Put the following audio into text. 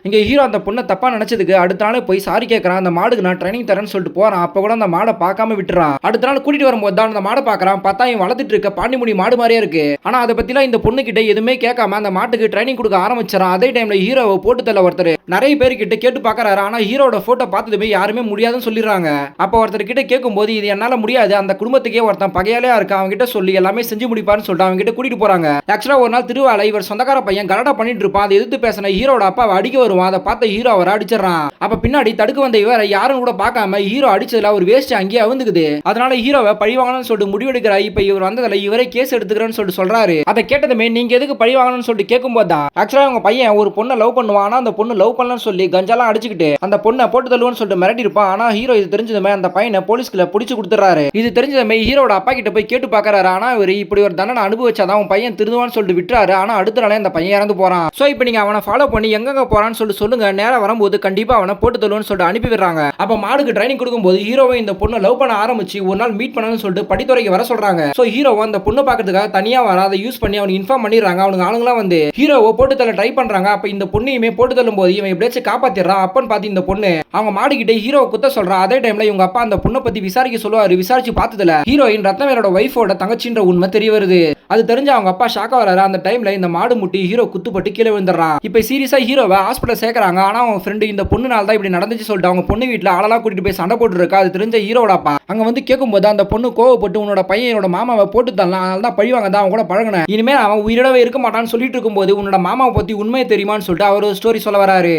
இங்க ஹீரோ அந்த பொண்ணை தப்பா நினைச்சதுக்கு அடுத்த நாளே போய் சாரி கேட்கறான். அந்த மாடுக்கு நான் ட்ரைனிங் தரேன்னு சொல்லிட்டு போறான். அப்ப கூட அந்த மாடை பார்க்காம விட்டுறான். அடுத்த நாள் கூட்டிட்டு வரும்போது தான் அந்த மாடை பார்க்கறான். பார்த்தா இவன் வளர்த்துட்டு இருக்க பாண்டிமுடி மாடு மாதிரியே இருக்கு. ஆனா அதை பத்திலாம் இந்த பொண்ணு கிட்ட எதுவுமே கேட்காம அந்த மாட்டுக்கு ட்ரைனிங் கொடுக்க ஆரம்பிச்சான். அதே டைம்ல ஹீரோவை போட்டு தள்ள ஒருத்தர் நிறைய பேர் கிட்ட கேட்டு பாக்குறாரு. ஆனா ஹீரோட போட்டோ பார்த்ததுமே யாருமே முடியாதுன்னு சொல்லிடுறாங்க. அப்ப ஒருத்தர் கிட்ட கேட்கும்போது இது என்னால முடியாது, அந்த குடும்பத்துக்கே ஒருத்தன் பகையாலே இருக்க, அவங்க கிட்ட சொல்லி எல்லாமே செஞ்சு முடிப்பாருன்னு சொல்லிட்டு அவங்க கிட்ட கூட்டிட்டு போறாங்க. ஆக்சுவலா ஒரு நாள் திருவாலை இவர் சொந்தக்கார பையன் கலாட்டா பண்ணிட்டு இருப்பான். அதை எதிர்த்து பேசின ஹீரோட அப்பாவை அடிக்க வருவான். அதை பார்த்த ஹீரோ அவரை அடிச்சிடறான். அப்ப பின்னாடி தடுக்க வந்த இவரை யாரும் கூட பார்க்காம ஹீரோ அடிச்சதுல ஒரு வேஸ்ட் அங்கேயே அவுந்துக்குது. அதனால ஹீரோவை பழி வாங்கணும்னு சொல்லிட்டு முடிவெடுக்கிறார். இப்ப இவர் வந்ததுல இவரே கேஸ் எடுத்துக்கிறேன்னு சொல்லிட்டு சொல்றாரு. அதை கேட்டதுமே நீங்க எதுக்கு பழி வாங்கணும்னு சொல்லிட்டு கேட்கும்போது தான் ஆக்சுவலா அவங்க பையன் ஒரு பொண்ணை லவ் பண்ணுவான். ஆனா அந்த பொண்ணு லவ் பண்ணலன்னு சொல்லி கஞ்சாலாம் அடிச்சுக்கிட்டு அந்த பொண்ணை போட்டு தள்ளுவோன்னு சொல்லிட்டு மிரட்டி இருப்பான். ஆனா ஹீரோ இது தெரிஞ்சதுமே அந்த பையனை போலீஸ்க்குள்ள பிடிச்சு கொடுத்துறாரு. இது தெரிஞ்சதுமே ஹீரோட அப்பா கிட்ட போய் கேட்டு பாக்குறாரு. ஆனா இவர் இப்படி ஒரு தண்டனை அனுபவிச்சாதான் அவன் பையன் திருந்துவான்னு சொல்லிட்டு விட்டுறாரு. ஆனா அடுத்த நாளே அந்த பையன் இறந்து போறான். சோ இப்போ நீங்க அவனை ஃபாலோ பண்ணி எங்க போறான்னு சொல்லிட்டு சொல்லுங்க, நேரம் வரும்போது கண்டிப்பா அவனை போட்டு தள்ளுவோன்னு சொல்லிட்டு அனுப்பி விடுறாங்க. அப்ப மாடுக்கு ட்ரைனிங் கொடுக்கும்போது ஹீரோவை இந்த பொண்ணை லவ் பண்ண ஆரம்பிச்சு ஒரு நாள் மீட் பண்ணணும்னு சொல்லிட்டு படித்துறைக்கு வர சொல்றாங்க. சோ ஹீரோவை அந்த பொண்ணை பாக்கிறதுக்காக தனியா வர, அதை யூஸ் பண்ணி அவனுக்கு இன்ஃபார்ம் பண்ணிடுறாங்க. அவனுக்கு ஆளுங்களாம் வந்து ஹீரோவை போட்டு தள்ள ட்ரை பண்றாங்க. அப்ப இந்த பொண்ணையுமே போட்டு தள்ளும் போது இவன் எப்படியாச்சும் காப்பாத்திடுறான். அப்பன்னு பார்த்து இந்த பொண்ணு அவங்க மாடு கிட்ட ஹீரோவை குத்த சொல்றான். அதே டைம்ல இவங்க அப்பா அந்த பொண்ணை பத்தி விசாரிக்க சொல்லுவாரு. விசாரிச்சு பார்த்ததுல ஹீரோயின் ரத்னவேலோட வைஃபோட தங்கச்சின்ற உண்மை தெரிய வருது. அது தெரிஞ்ச அவங்க அப்பா ஷாக்கா வராரு. அந்த டைம்ல இந்த மாடு முட்டி ஹீரோ குத்துப்பட்டு கீழே விழுந்துறான். இப்ப சீரியஸா ஹீரோவை ஹாஸ்பிட்டல் சேர்க்கறாங்க. ஆனா அவங்க ஃப்ரெண்டு இந்த பொண்ணுனால தான் இப்படி நடந்துச்சு சொல்லிட்டு அவங்க பொண்ணு வீட்டுல ஆளெல்லாம் கூட்டிட்டு போய் சண்டை போட்டு இருக்கா. அது தெரிஞ்ச ஹீரோட அப்பா அங்க வந்து கேட்கும்போது அந்த பொண்ணு கோவப்பட்டு உன்னோட பையன் என்னோட மாமாவை போட்டு தரலாம், அதனால தான் பழிவாங்க தான் அவன் கூட பழகின, இனிமே அவன் உயிரிடவே இருக்க மாட்டான்னு சொல்லிட்டு இருக்கும்போது உன்னோட மாமாவை பத்தி உண்மையை தெரியுமான்னு சொல்லிட்டு அவர் ஒரு ஸ்டோரி சொல்ல வராரு.